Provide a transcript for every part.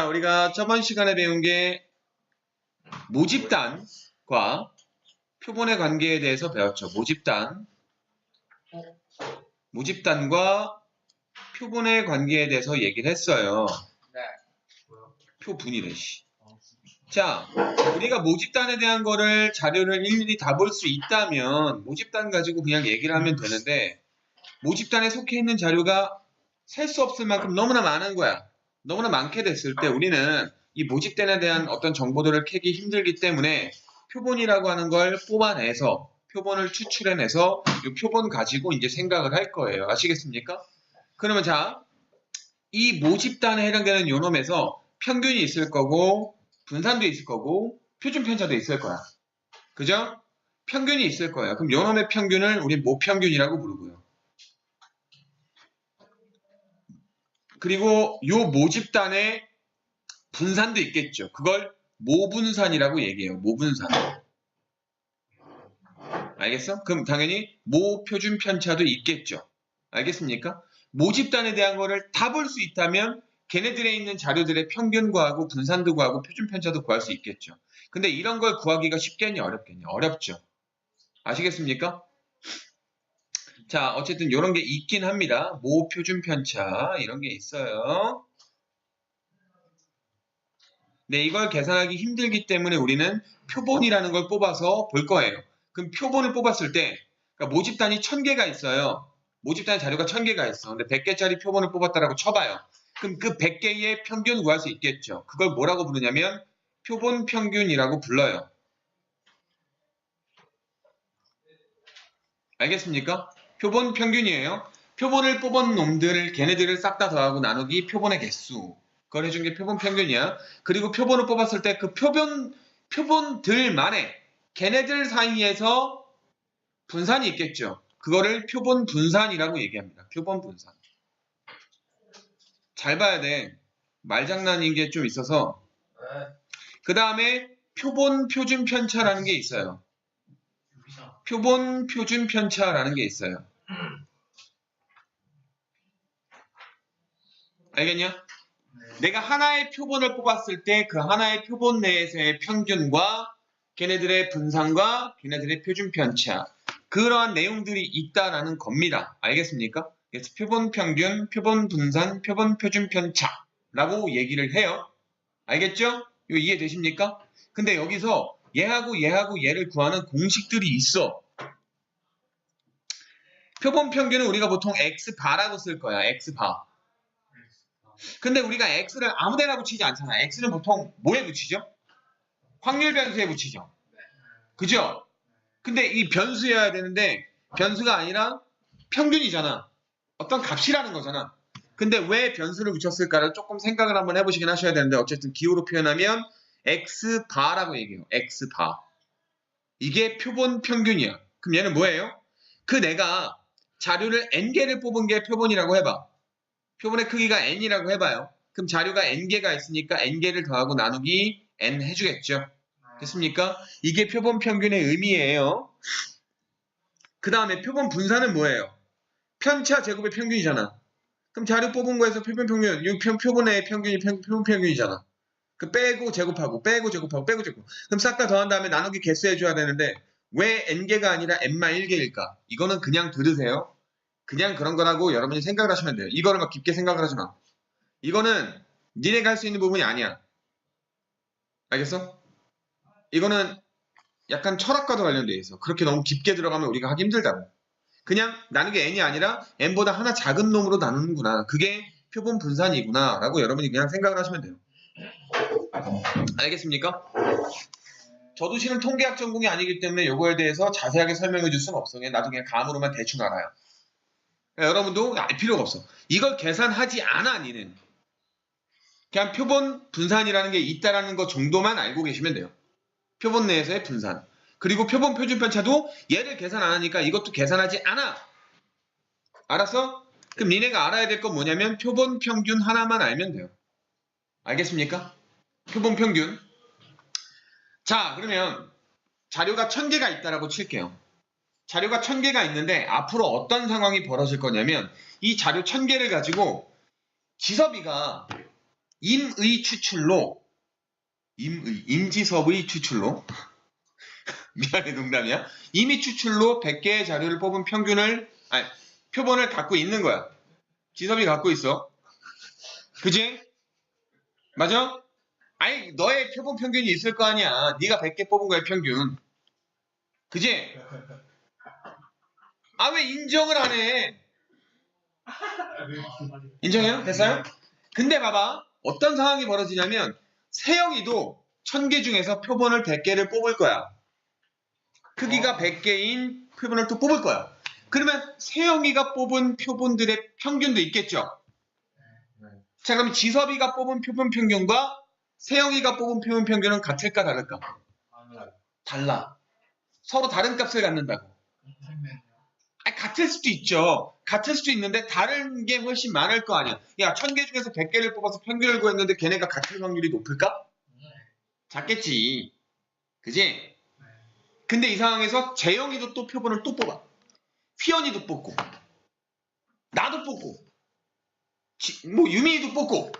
우리가 저번 시간에 배운 게 모집단과 표본의 관계에 대해서 배웠죠. 모집단과 표본의 관계에 대해서 얘기를 했어요. 네. 표분이래, 씨. 자, 우리가 모집단에 대한 거를 자료를 일일이 다 볼 수 있다면 모집단 가지고 그냥 얘기를 하면 되는데 모집단에 속해 있는 자료가 셀 수 없을 만큼 너무나 많은 거야. 너무나 많게 됐을 때 우리는 이 모집단에 대한 어떤 정보들을 캐기 힘들기 때문에 표본이라고 하는 걸 뽑아내서 표본을 추출해내서 이 표본 가지고 이제 생각을 할 거예요. 아시겠습니까? 그러면 자, 이 모집단에 해당되는 요놈에서 평균이 있을 거고 분산도 있을 거고 표준 편차도 있을 거야. 그죠? 평균이 있을 거예요. 그럼 요놈의 평균을 우리 모평균이라고 부르고요. 그리고 요 모집단에 분산도 있겠죠. 그걸 모분산이라고 얘기해요. 모분산. 알겠어? 그럼 당연히 모표준 편차도 있겠죠. 알겠습니까? 모집단에 대한 거를 다 볼 수 있다면 걔네들에 있는 자료들의 평균 구하고 분산도 구하고 표준 편차도 구할 수 있겠죠. 근데 이런 걸 구하기가 쉽겠냐 어렵겠냐? 어렵죠. 아시겠습니까? 자, 어쨌든 이런 게 있긴 합니다. 모표준 편차 이런 게 있어요. 네, 이걸 계산하기 힘들기 때문에 우리는 표본이라는 걸 뽑아서 볼 거예요. 그럼 표본을 뽑았을 때 그러니까 모집단이 1000개가 있어요. 모집단 자료가 1000개가 있어. 근데 100개짜리 표본을 뽑았다라고 쳐봐요. 그럼 그 100개의 평균 구할 수 있겠죠. 그걸 뭐라고 부르냐면 표본 평균이라고 불러요. 알겠습니까? 표본 평균이에요. 표본을 뽑은 놈들, 걔네들을 싹 다 더하고 나누기 표본의 개수. 그걸 해준 게 표본 평균이야. 그리고 표본을 뽑았을 때 그 표본들만의 걔네들 사이에서 분산이 있겠죠. 그거를 표본 분산이라고 얘기합니다. 표본 분산. 잘 봐야 돼. 말장난인 게 좀 있어서. 그 다음에 표본 표준 편차라는 게 있어요. 표본 표준 편차라는 게 있어요. 알겠냐? 내가 하나의 표본을 뽑았을 때 그 하나의 표본 내에서의 평균과 걔네들의 분산과 걔네들의 표준 편차 그러한 내용들이 있다라는 겁니다. 알겠습니까? 그래서 표본 평균, 표본 분산, 표본 표준 편차라고 얘기를 해요. 알겠죠? 이거 이해되십니까? 근데 여기서 얘하고 얘를 구하는 공식들이 있어. 표본 평균은 우리가 보통 X바라고 쓸 거야. X바. 근데 우리가 X를 아무데나 붙이지 않잖아. X는 보통 뭐에 붙이죠? 확률 변수에 붙이죠. 그죠? 근데 이 변수여야 되는데 변수가 아니라 평균이잖아. 어떤 값이라는 거잖아. 근데 왜 변수를 붙였을까를 조금 생각을 한번 해보시긴 하셔야 되는데 어쨌든 기호로 표현하면 X바라고 얘기해요. X바. 이게 표본 평균이야. 그럼 얘는 뭐예요? 그 내가 자료를 N개를 뽑은 게 표본이라고 해봐. 표본의 크기가 n이라고 해봐요. 그럼 자료가 n개가 있으니까 n개를 더하고 나누기 n 해주겠죠. 됐습니까? 이게 표본 평균의 의미예요. 그 다음에 표본 분산은 뭐예요? 편차 제곱의 평균이잖아. 그럼 자료 뽑은 거에서 표본 평균, 이 표본의 평균이 표본 평균이잖아. 그 빼고 제곱하고 빼고 제곱. 그럼 싹 다 더한 다음에 나누기 개수 해줘야 되는데 왜 n개가 아니라 n-1개일까? 이거는 그냥 들으세요. 그냥 그런 거라고 여러분이 생각을 하시면 돼요. 이거를 막 깊게 생각을 하지 마. 이거는 니네가 할 수 있는 부분이 아니야. 알겠어? 이거는 약간 철학과도 관련돼 있어. 그렇게 너무 깊게 들어가면 우리가 하기 힘들다고. 그냥 나누기 n이 아니라 n보다 하나 작은 놈으로 나누는구나. 그게 표본 분산이구나 라고 여러분이 그냥 생각을 하시면 돼요. 알겠습니까? 저도 실은 통계학 전공이 아니기 때문에 이거에 대해서 자세하게 설명해 줄 수는 없어. 그냥 나중에 감으로만 대충 알아요. 여러분도 알 필요가 없어. 이걸 계산하지 않아, 니는. 그냥 표본 분산이라는 게 있다라는 것 정도만 알고 계시면 돼요. 표본 내에서의 분산. 그리고 표본 표준 편차도 얘를 계산 안 하니까 이것도 계산하지 않아. 알았어? 그럼 니네가 알아야 될 건 뭐냐면 표본 평균 하나만 알면 돼요. 알겠습니까? 표본 평균. 자, 그러면 자료가 1000개가 있다라고 칠게요. 자료가 1000개가 있는데 앞으로 어떤 상황이 벌어질 거냐면 이 자료 1000개를 가지고 지섭이가 임의 추출로 임지섭의 추출로 미안해 농담이야. 임의 추출로 100개의 자료를 뽑은 표본을 갖고 있는 거야. 지섭이 갖고 있어. 그지? 맞아? 아니 너의 표본 평균이 있을 거 아니야. 네가 100개 뽑은 거야 평균. 그지? 아 왜 인정을 안 해? 인정해요? 됐어요? 근데 봐봐. 어떤 상황이 벌어지냐면 세영이도 1000개 중에서 표본을 100개를 뽑을 거야. 크기가 100개인 표본을 또 뽑을 거야. 그러면 세영이가 뽑은 표본들의 평균도 있겠죠? 자 그럼 지섭이가 뽑은 표본 평균과 세영이가 뽑은 표본 평균은 같을까 다를까? 달라. 서로 다른 값을 갖는다고. 아니, 같을 수도 있죠. 같을 수도 있는데 다른 게 훨씬 많을 거 아니야. 야 1000개 중에서 100개를 뽑아서 평균을 구했는데 걔네가 같을 확률이 높을까? 작겠지. 그지? 근데 이 상황에서 재영이도 또 표본을 또 뽑아. 휘연이도 뽑고 나도 뽑고 뭐 유민이도 뽑고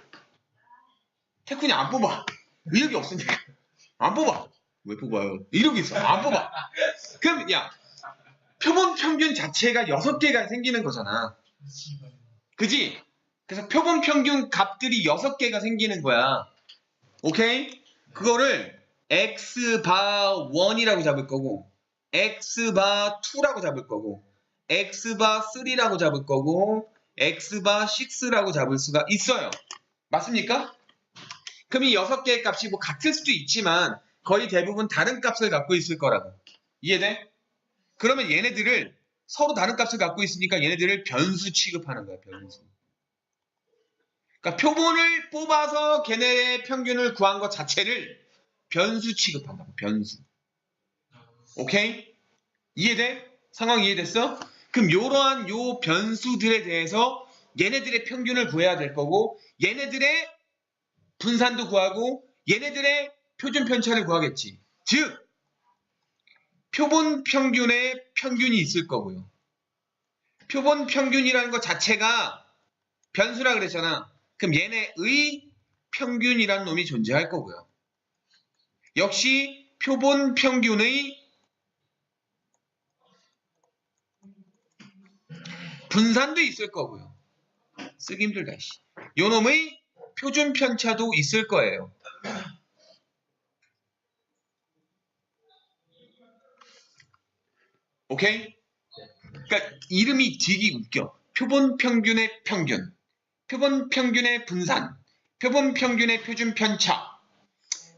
태쿤이 안 뽑아. 의욕이 없으니까 안 뽑아. 왜 뽑아요? 이력이 있어. 안 뽑아. 그럼 야 표본 평균 자체가 6개가 생기는 거잖아. 그지? 그래서 표본 평균 값들이 6개가 생기는 거야. 오케이? 그거를 xbar1이라고 잡을 거고 xbar2라고 잡을 거고 xbar3라고 잡을 거고 xbar6라고 잡을 수가 있어요. 맞습니까? 그럼 이 6개의 값이 뭐 같을 수도 있지만 거의 대부분 다른 값을 갖고 있을 거라고. 이해돼? 그러면 얘네들을 서로 다른 값을 갖고 있으니까 얘네들을 변수 취급하는 거야. 변수. 그러니까 표본을 뽑아서 걔네의 평균을 구한 것 자체를 변수 취급한다고. 변수. 오케이? 이해돼? 상황 이해됐어? 그럼 이러한 요 변수들에 대해서 얘네들의 평균을 구해야 될 거고 얘네들의 분산도 구하고 얘네들의 표준 편차를 구하겠지. 즉 표본 평균의 평균이 있을 거고요. 표본 평균이라는 것 자체가 변수라 그랬잖아. 그럼 얘네의 평균이라는 놈이 존재할 거고요. 역시 표본 평균의 분산도 있을 거고요. 쓰기 힘들다. 요 놈의 표준 편차도 있을 거예요. 오케이? 그러니까 이름이 되게 웃겨. 표본 평균의 평균, 표본 평균의 분산, 표본 평균의 표준 편차.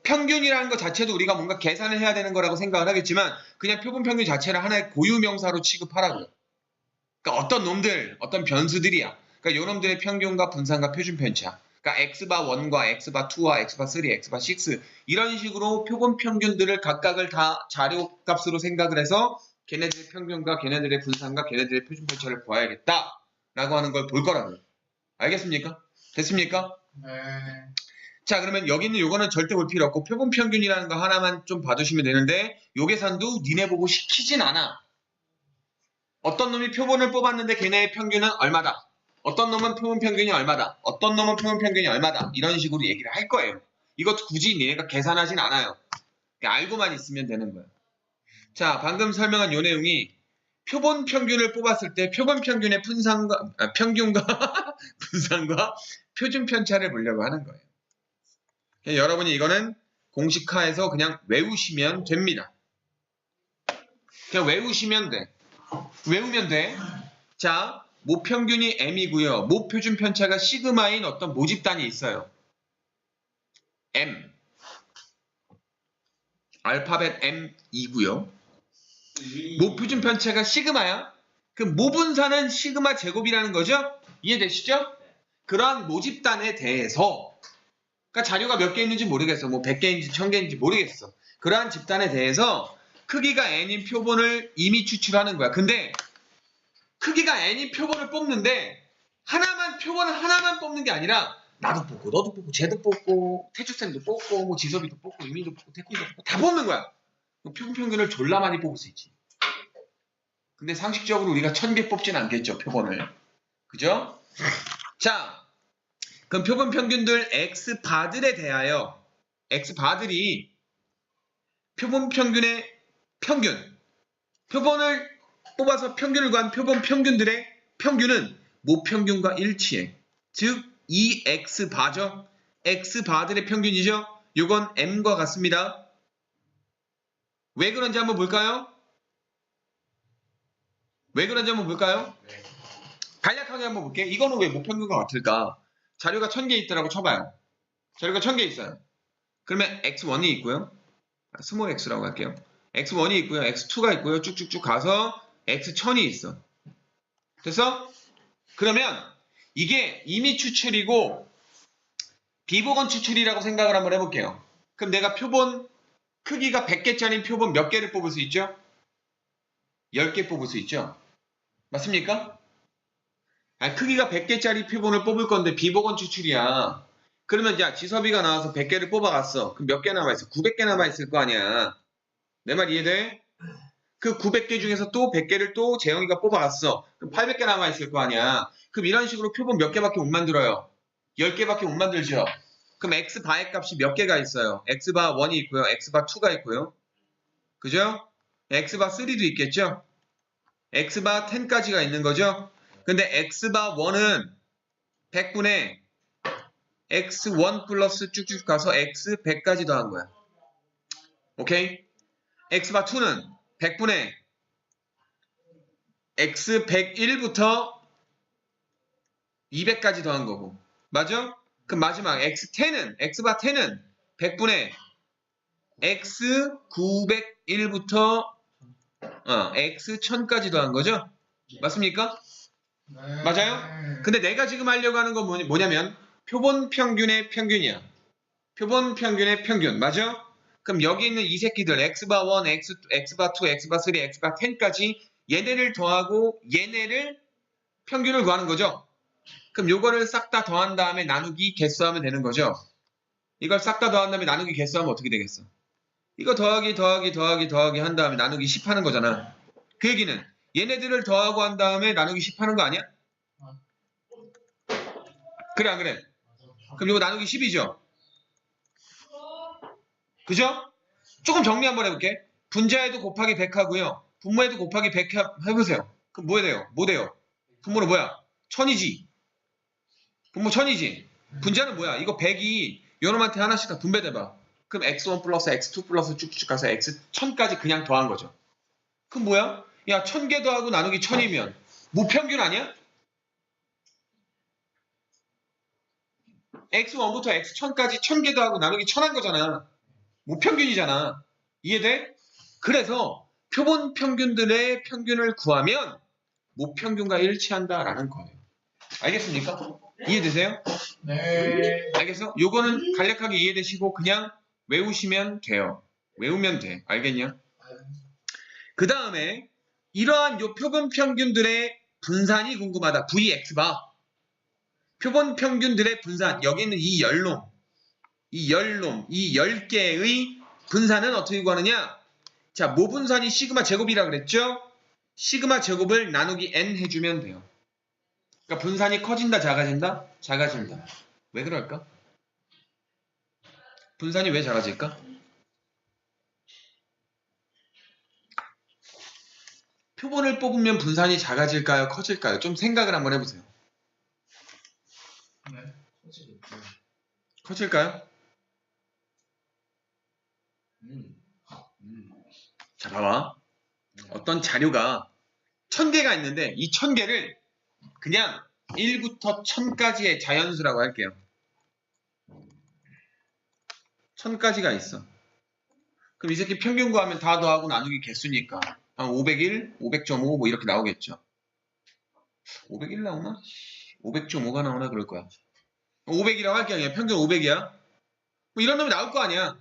평균이라는 것 자체도 우리가 뭔가 계산을 해야 되는 거라고 생각을 하겠지만 그냥 표본 평균 자체를 하나의 고유명사로 취급하라고요. 그러니까 어떤 놈들, 어떤 변수들이야. 그러니까 요 놈들의 평균과 분산과 표준 편차. 그러니까 xbar1과 xbar2와 xbar3, xbar6 이런 식으로 표본 평균들을 각각을 다 자료값으로 생각을 해서 걔네들의 평균과 걔네들의 분산과 걔네들의 표준 편차를 구해야겠다 라고 하는 걸 볼 거라고요. 알겠습니까? 됐습니까? 네. 자 그러면 여기 있는 요거는 절대 볼 필요 없고 표본 평균이라는 거 하나만 좀 봐두시면 되는데 요 계산도 니네 보고 시키진 않아. 어떤 놈이 표본을 뽑았는데 걔네의 평균은 얼마다. 어떤 놈은 표본 평균이 얼마다. 어떤 놈은 표본 평균이 얼마다. 이런 식으로 얘기를 할 거예요. 이것도 굳이 니네가 계산하진 않아요. 그냥 알고만 있으면 되는 거예요. 자 방금 설명한 요 내용이 표본 평균을 뽑았을 때 표본 평균의 평균과 분산과 표준 편차를 보려고 하는 거예요. 여러분이 이거는 공식화해서 그냥 외우시면 됩니다. 그냥 외우시면 돼. 외우면 돼. 자, 모평균이 m이고요. 모표준 편차가 시그마인 어떤 모집단이 있어요. m. 알파벳 m이고요. 모표준 편차가 시그마야. 그 모분사는 시그마 제곱이라는 거죠? 이해되시죠? 그러한 모집단에 대해서 그러니까 자료가 몇 개 있는지 모르겠어. 뭐 100개인지 1000개인지 모르겠어. 그러한 집단에 대해서 크기가 n인 표본을 이미 추출하는 거야. 근데 크기가 n인 표본을 뽑는데 표본을 하나만 뽑는 게 아니라 나도 뽑고 너도 뽑고 쟤도 뽑고 태주쌤도 뽑고 뭐 지섭이도 뽑고 이민도 뽑고 태kun이도 뽑고 다 뽑는 거야. 표본 평균을 졸라 많이 뽑을 수 있지. 근데 상식적으로 우리가 1000개 뽑진 않겠죠. 표본을. 그죠? 자 그럼 표본 평균들 X바들에 대하여 X바들이 표본 평균의 평균, 표본을 뽑아서 평균을 구한 표본 평균들의 평균은 모평균과 일치해. 즉, 이 X바죠. X바들의 평균이죠. 요건 M과 같습니다. 왜 그런지 한번 볼까요? 왜 그런지 한번 볼까요? 간략하게 한번 볼게요. 이거는 왜 모평균과 같을까? 자료가 1000개 있더라고 쳐봐요. 자료가 1000개 있어요. 그러면 X1이 있고요. 스몰 x라고 할게요. X1이 있고요. X2가 있고요. 쭉쭉쭉 가서 X1000이 있어. 됐어? 그러면 이게 임의 추출이고 비보건 추출이라고 생각을 한번 해볼게요. 그럼 내가 표본 크기가 100개짜리 표본 몇 개를 뽑을 수 있죠? 10개 뽑을 수 있죠? 맞습니까? 크기가 100개짜리 표본을 뽑을 건데 비보건 추출이야. 그러면 야 지섭이가 나와서 100개를 뽑아갔어. 그럼 몇 개 남아있어? 900개 남아있을 거 아니야. 내 말 이해돼? 그 900개 중에서 또 100개를 또 재영이가 뽑아갔어. 그럼 800개 남아있을 거 아니야. 그럼 이런 식으로 표본 몇 개밖에 못 만들어요? 10개밖에 못 만들죠. 그럼 X바의 값이 몇 개가 있어요? X바 1이 있고요. X바 2가 있고요. 그죠? X바 3도 있겠죠? X바 10까지가 있는 거죠? 근데 X바 1은 100분의 X1 플러스 쭉쭉 가서 X 100까지 더한 거야. 오케이? X바 2는 100분의 X 101부터 200까지 더한 거고. 맞아? 그럼 마지막 X바 10은 100분의 X 901부터 X 1000까지 더한 거죠? 맞습니까? 맞아요? 근데 내가 지금 하려고 하는 건 뭐냐면 표본 평균의 평균이야. 표본 평균의 평균. 맞아? 그럼 여기 있는 이 새끼들 X바 1, X바 2, X바 3, X바 10까지 얘네를 더하고 얘네를 평균을 구하는 거죠. 그럼 요거를 싹 다 더한 다음에 나누기 개수하면 되는 거죠. 이걸 싹 다 더한 다음에 나누기 개수하면 어떻게 되겠어? 이거 더하기 한 다음에 나누기 10 하는 거잖아. 그 얘기는 얘네들을 더하고 한 다음에 나누기 10 하는 거 아니야? 그래 안 그래? 그럼 이거 나누기 10이죠? 그죠? 조금 정리 한번 해볼게. 분자에도 곱하기 100 하고요. 분모에도 곱하기 100 해보세요. 그럼 뭐 돼요? 뭐 돼요? 분모는 뭐야? 1000이지. 분모 1000이지. 분자는 뭐야? 이거 100이 요놈한테 하나씩 다 분배돼봐. 그럼 X1 플러스 X2 플러스 쭉쭉 가서 X1000까지 그냥 더한 거죠. 그럼 뭐야? 야 1000개 더하고 나누기 1000이면 무평균 아니야? X1부터 X1000까지 1000개 더하고 나누기 1000한 거잖아. 무평균이잖아. 이해돼? 그래서 표본 평균들의 평균을 구하면 무평균과 일치한다라는 거예요. 알겠습니까? 이해되세요? 네. 알겠어? 요거는 간략하게 이해되시고 그냥 외우시면 돼요. 외우면 돼. 알겠냐? 그 다음에 이러한 요 표본 평균들의 분산이 궁금하다. VX바. 표본 평균들의 분산. 여기 있는 이 열놈, 이 10개의 분산은 어떻게 구하느냐? 자, 모분산이 시그마 제곱이라 그랬죠? 시그마 제곱을 나누기 n 해주면 돼요. 그러니까 분산이 커진다, 작아진다? 작아진다. 왜 그럴까? 분산이 왜 작아질까? 표본을 뽑으면 분산이 작아질까요? 커질까요? 좀 생각을 한번 해보세요. 네. 커질까요? 자, 봐봐. 어떤 자료가 1000개가 있는데 이 1000개를 그냥 1부터 1000까지의 자연수라고 할게요. 1000까지가 있어. 그럼 이 새끼 평균 구하면 다 더하고 나누기 개수니까 한 501, 500.5 뭐 이렇게 나오겠죠. 501 나오나? 500.5가 나오나 그럴 거야. 500이라고 할게 아니야. 평균 500이야. 뭐 이런 놈이 나올 거 아니야.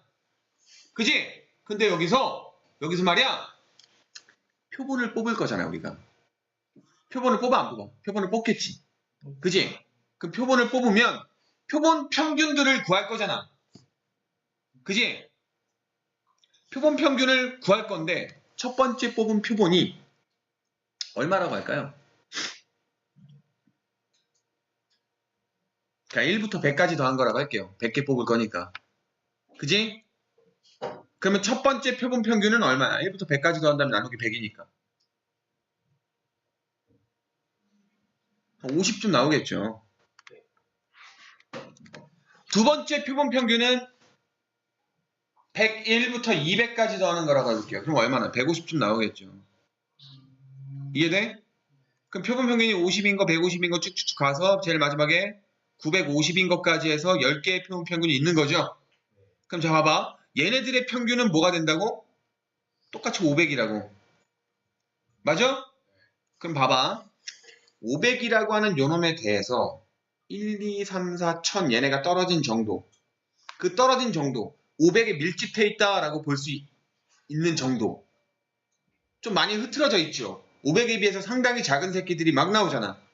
그지? 근데 여기서 말이야. 표본을 뽑을 거잖아 우리가. 표본을 뽑아 안 뽑아? 표본을 뽑겠지. 그지? 그 표본을 뽑으면 표본 평균들을 구할 거잖아. 그지? 표본 평균을 구할 건데 첫 번째 뽑은 표본이 얼마라고 할까요? 자, 1부터 100까지 더한 거라고 할게요. 100개 뽑을 거니까. 그지? 그러면 첫 번째 표본 평균은 얼마야? 1부터 100까지 더한다면 나누기 100이니까. 50쯤 나오겠죠. 두 번째 표본 평균은 101부터 200까지 더하는 거라고 해볼게요. 그럼 얼마나? 150쯤 나오겠죠. 이해돼? 그럼 표본 평균이 50인 거, 150인 거 쭉쭉쭉 가서 제일 마지막에 950인 것까지 해서 10개의 표본 평균이 있는 거죠. 그럼 자 봐봐. 얘네들의 평균은 뭐가 된다고? 똑같이 500이라고. 맞아? 그럼 봐봐. 500이라고 하는 요놈에 대해서 1, 2, 3, 4, 1000 얘네가 떨어진 정도. 그 떨어진 정도. 500에 밀집해 있다라고 볼 수 있는 정도. 좀 많이 흐트러져 있죠. 500에 비해서 상당히 작은 새끼들이 막 나오잖아.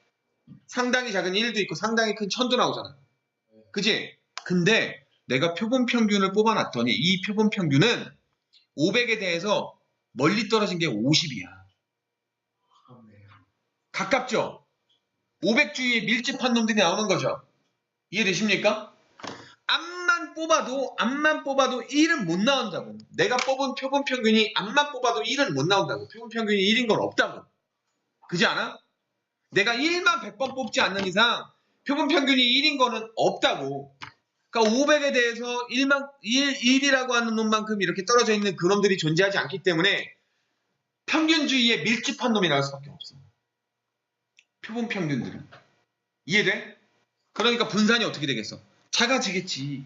상당히 작은 1도 있고 상당히 큰 1000도 나오잖아. 그지? 근데 내가 표본 평균을 뽑아놨더니 이 표본 평균은 500에 대해서 멀리 떨어진 게 50이야. 가깝죠? 500 주위에 밀집한 놈들이 나오는 거죠. 이해되십니까? 앞만 뽑아도 1은 못 나온다고. 내가 뽑은 표본 평균이 앞만 뽑아도 1은 못 나온다고. 표본 평균이 1인 건 없다고. 그지 않아? 내가 1만 100번 뽑지 않는 이상 표본 평균이 1인 거는 없다고. 그러니까 500에 대해서 1이라고 하는 놈만큼 이렇게 떨어져 있는 그 놈들이 존재하지 않기 때문에 평균주의에 밀집한 놈이 나올 수밖에 없어. 표본 평균들은. 이해돼? 그러니까 분산이 어떻게 되겠어? 작아지겠지.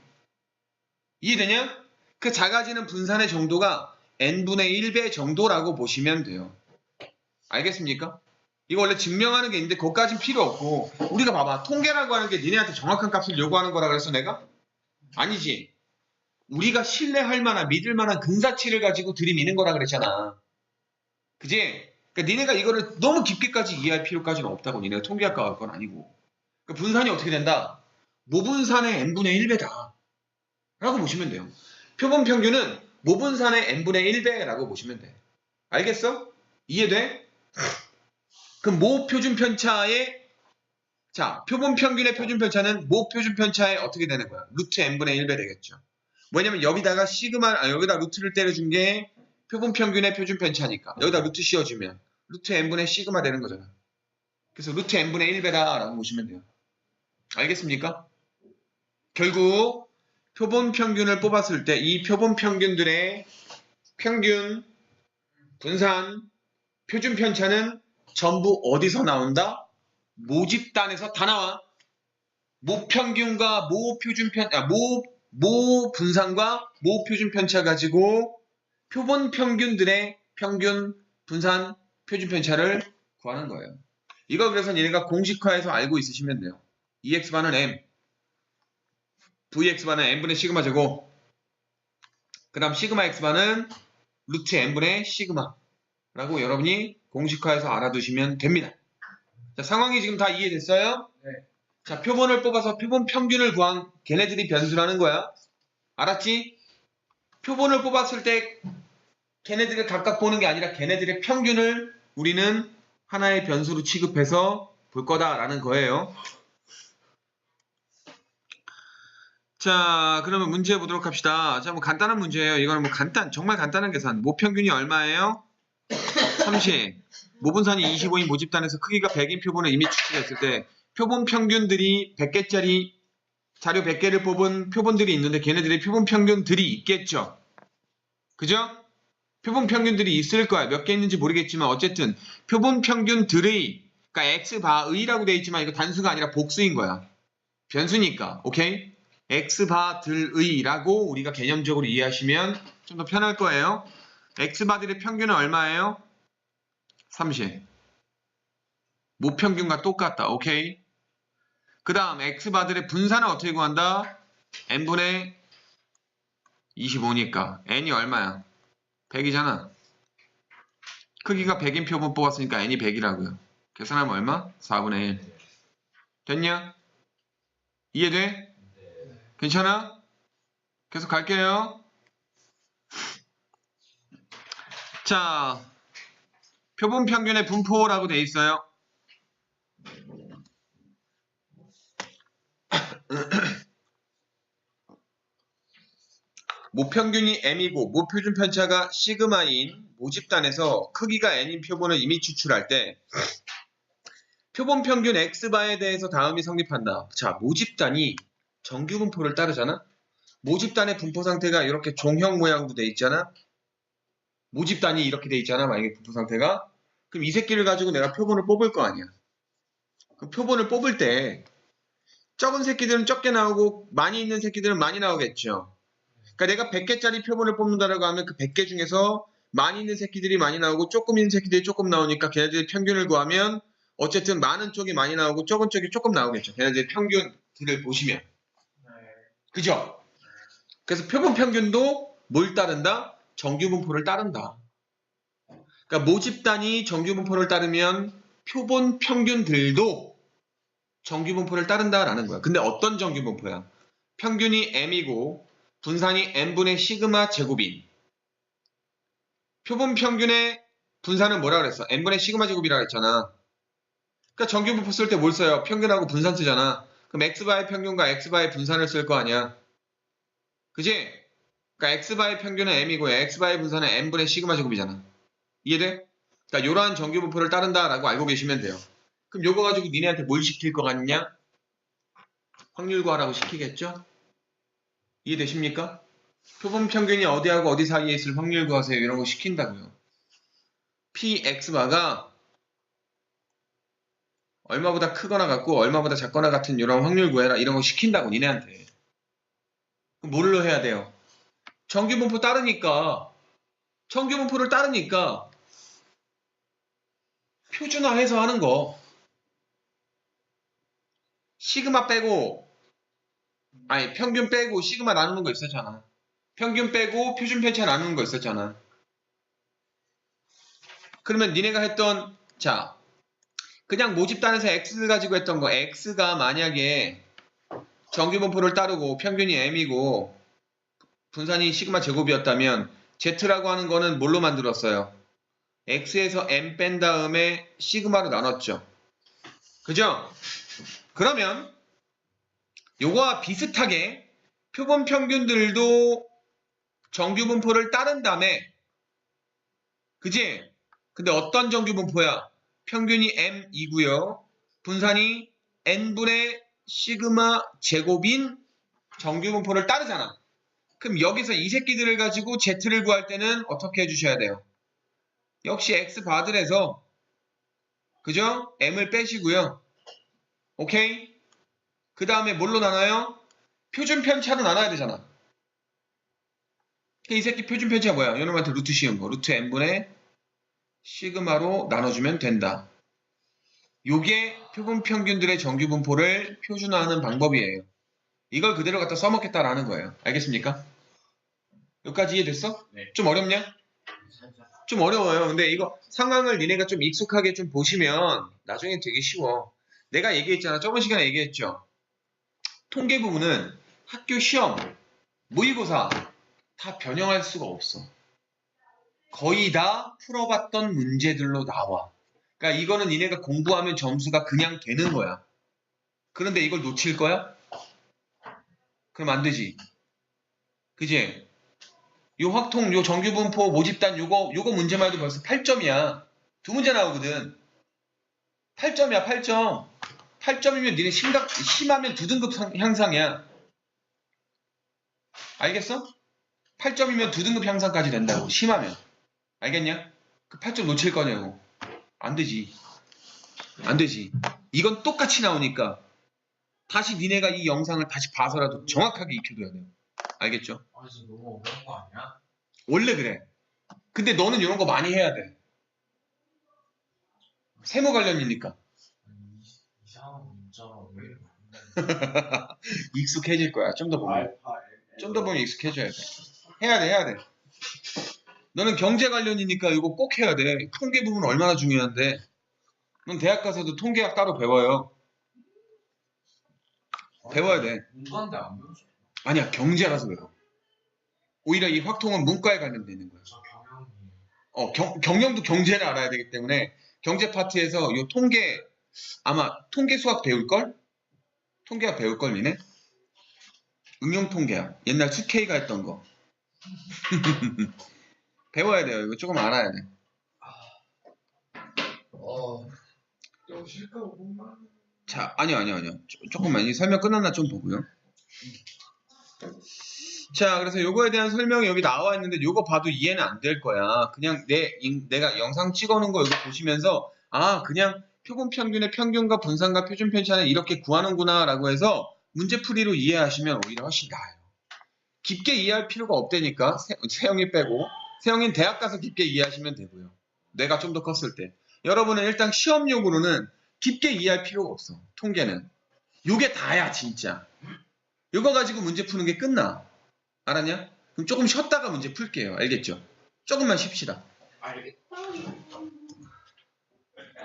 이해되냐? 그 작아지는 분산의 정도가 n분의 1배 정도라고 보시면 돼요. 알겠습니까? 이거 원래 증명하는 게 있는데 그것까진 필요 없고 우리가 봐봐. 통계라고 하는 게 니네한테 정확한 값을 요구하는 거라 그랬어 내가? 아니지. 우리가 신뢰할 만한 믿을 만한 근사치를 가지고 들이미는 거라 그랬잖아. 그지? 그러니까 니네가 이거를 너무 깊게까지 이해할 필요까지는 없다고. 니네가 통계학과 갈 건 아니고. 그러니까 분산이 어떻게 된다? 모분산의 n분의 1배다 라고 보시면 돼요. 표본 평균은 모분산의 n분의 1배라고 보시면 돼. 알겠어? 이해돼? 그럼 모 표준 편차의 자, 표본 평균의 표준 편차는 모 표준 편차에 어떻게 되는 거야? 루트 n분의 1배 되겠죠. 뭐냐면 여기다가 여기다 루트를 때려준 게 표본 평균의 표준 편차니까. 여기다 루트 씌워주면 루트 n분의 시그마 되는 거잖아. 그래서 루트 n분의 1배다라고 보시면 돼요. 알겠습니까? 결국 표본 평균을 뽑았을 때 이 표본 평균들의 평균, 분산, 표준 편차는 전부 어디서 나온다? 모집단에서 다 나와. 모평균과 모 분산과 모 표준 편차 가지고 표본 평균들의 평균, 분산, 표준 편차를 구하는 거예요. 이거 그래서 얘네가 공식화해서 알고 있으시면 돼요. EX반은 M, VX반은 N분의 시그마 제곱, 그 다음 시그마 X반은 루트 N분의 시그마라고 여러분이 공식화해서 알아두시면 됩니다. 자, 상황이 지금 다 이해됐어요? 네. 자, 표본을 뽑아서 표본 평균을 구한 걔네들이 변수라는 거야. 알았지? 표본을 뽑았을 때 걔네들을 각각 보는 게 아니라 걔네들의 평균을 우리는 하나의 변수로 취급해서 볼 거다라는 거예요. 자, 그러면 문제 보도록 합시다. 자, 뭐 간단한 문제예요. 이거는 뭐 정말 간단한 계산. 모평균이 얼마예요? 30. 모분산이 25인 모집단에서 크기가 100인 표본을 이미 추출했을 때 표본 평균들이 100개짜리 자료 100개를 뽑은 표본들이 있는데 걔네들의 표본 평균들이 있겠죠. 그죠? 표본 평균들이 있을 거야. 몇 개 있는지 모르겠지만 어쨌든 표본 평균들의 그러니까 x바의라고 되어 있지만 이거 단수가 아니라 복수인 거야. 변수니까. 오케이? x바들의라고 우리가 개념적으로 이해하시면 좀 더 편할 거예요. x바들의 평균은 얼마예요? 30. 모평균과 똑같다. 오케이? 그 다음 x바들의 분산은 어떻게 구한다? n분의 25니까 n이 얼마야? 100이잖아. 크기가 100인 표본 뽑았으니까 n이 100이라고요. 계산하면 얼마? 4분의 1. 됐냐? 이해돼? 괜찮아? 계속 갈게요. 자, 표본 평균의 분포라고 돼 있어요. 모평균이 m이고 모표준 편차가 시그마인 모집단에서 크기가 n인 표본을 이미 추출할 때 표본 평균 x바에 대해서 다음이 성립한다. 자, 모집단이 정규분포를 따르잖아? 모집단의 분포 상태가 이렇게 종형 모양도 돼 있잖아? 모집단이 이렇게 돼 있잖아, 만약에 분포 상태가. 그럼 이 새끼를 가지고 내가 표본을 뽑을 거 아니야. 그 표본을 뽑을 때 적은 새끼들은 적게 나오고 많이 있는 새끼들은 많이 나오겠죠. 그러니까 내가 100개짜리 표본을 뽑는다라고 하면 그 100개 중에서 많이 있는 새끼들이 많이 나오고 조금 있는 새끼들이 조금 나오니까 걔네들의 평균을 구하면 어쨌든 많은 쪽이 많이 나오고 적은 쪽이 조금 나오겠죠. 걔네들의 평균들을 보시면. 그죠? 그래서 표본 평균도 뭘 따른다? 정규분포를 따른다. 그러니까 모집단이 정규분포를 따르면 표본 평균들도 정규분포를 따른다라는 거야. 근데 어떤 정규분포야? 평균이 m이고 분산이 n분의 시그마 제곱인. 표본 평균의 분산은 뭐라 그랬어? n분의 시그마 제곱이라고 했잖아. 그러니까 정규분포 쓸 때 뭘 써요? 평균하고 분산 쓰잖아. 그럼 x바의 평균과 x바의 분산을 쓸 거 아니야. 그지? 그러니까 x바의 평균은 m이고 x바의 분산은 n분의 시그마 제곱이잖아. 이해돼? 그러니까 이러한 정규분포를 따른다라고 알고 계시면 돼요. 그럼 요거 가지고 니네한테 뭘 시킬 것 같냐? 확률 구하라고 시키겠죠? 이해되십니까? 표본 평균이 어디하고 어디 사이에 있을 확률 구하세요. 이런 거 시킨다고요. px바가 얼마보다 크거나 같고 얼마보다 작거나 같은 이런 확률 구해라. 이런 거 시킨다고 니네한테. 그럼 뭘로 해야 돼요? 정규분포 따르니까 정규분포를 따르니까 표준화해서 하는 거. 시그마 빼고 아니 평균 빼고 시그마 나누는 거 있었잖아. 평균 빼고 표준 편차 나누는 거 있었잖아. 그러면 니네가 했던 자 그냥 모집단에서 x를 가지고 했던 거 x가 만약에 정규분포를 따르고 평균이 m이고 분산이 시그마 제곱이었다면 z라고 하는 거는 뭘로 만들었어요? x에서 m 뺀 다음에 시그마로 나눴죠. 그죠? 그러면 요거와 비슷하게 표본 평균들도 정규분포를 따른 다음에 그지? 근데 어떤 정규분포야? 평균이 m이고요. 분산이 n분의 시그마 제곱인 정규분포를 따르잖아. 그럼 여기서 이 새끼들을 가지고 z를 구할 때는 어떻게 해주셔야 돼요? 역시 x바들에서 그죠? m을 빼시고요. 오케이? 그 다음에 뭘로 나눠요? 표준 편차로 나눠야 되잖아. 이 새끼 표준 편차가 뭐야? 이놈한테 루트 씌운 거. 루트 n분의 시그마로 나눠주면 된다. 요게 표본 평균들의 정규분포를 표준화하는 방법이에요. 이걸 그대로 갖다 써먹겠다라는 거예요. 알겠습니까? 여기까지 이해됐어? 네. 좀 어렵냐? 좀 어려워요. 근데 이거 상황을 니네가 좀 익숙하게 좀 보시면 나중에 되게 쉬워. 내가 얘기했잖아. 저번 시간에 얘기했죠. 통계 부분은 학교 시험, 모의고사 다 변형할 수가 없어. 거의 다 풀어봤던 문제들로 나와. 그러니까 이거는 니네가 공부하면 점수가 그냥 되는 거야. 그런데 이걸 놓칠 거야? 그럼 안 되지. 그지? 요 확통, 요 정규분포, 모집단 요거 문제만 해도 벌써 8점이야. 두 문제 나오거든. 8점이야, 8점. 8점이면 니네 심하면 2등급 향상이야. 알겠어? 8점이면 2등급 향상까지 된다고. 심하면. 알겠냐? 그 8점 놓칠 거냐고. 안 되지. 안 되지. 이건 똑같이 나오니까 다시 니네가 이 영상을 다시 봐서라도 정확하게 익혀둬야 돼요. 알겠죠? 아, 진짜 너무 어려운 거 아니야? 원래 그래. 근데 너는 이런 거 많이 해야 돼. 세무 관련이니까. 아니, 이상한 문자가 왜 이렇게 익숙해질 거야. 좀 더 보면. 좀 더 보면 익숙해져야 돼. 해야 돼. 너는 경제 관련이니까 이거 꼭 해야 돼. 통계 부분 얼마나 중요한데. 넌 대학 가서도 통계학 따로 배워요. 배워야 돼. 문과인데 안 배우죠? 아니야, 경제라서 배워. 오히려 이 확통은 문과에 관련돼 있는 거야. 저 경영이 경영도 경제를 알아야 되기 때문에 경제 파트에서 요 통계, 아마 통계 수학 배울걸? 통계학 배울걸, 니네? 응용 통계야. 옛날 수케이가 했던 거. 배워야 돼요. 이거 조금 알아야 돼. 실까 보면. 자, 아니요. 조금만. 이 설명 끝났나 좀 보고요. 자, 그래서 요거에 대한 설명이 여기 나와 있는데 요거 봐도 이해는 안 될 거야. 그냥 내가 영상 찍어놓은 거 이거 보시면서 아, 그냥 표본 평균의 평균과 분산과 표준 편차는 이렇게 구하는구나 라고 해서 문제풀이로 이해하시면 오히려 훨씬 나아요. 깊게 이해할 필요가 없다니까. 세영이 빼고. 세영이는 대학 가서 깊게 이해하시면 되고요. 뇌가 좀 더 컸을 때. 여러분은 일단 시험용으로는 깊게 이해할 필요가 없어. 통계는. 요게 다야 진짜. 요거 가지고 문제 푸는 게 끝나. 알았냐? 그럼 조금 쉬었다가 문제 풀게요. 알겠죠? 조금만 쉽시다. 알겠다.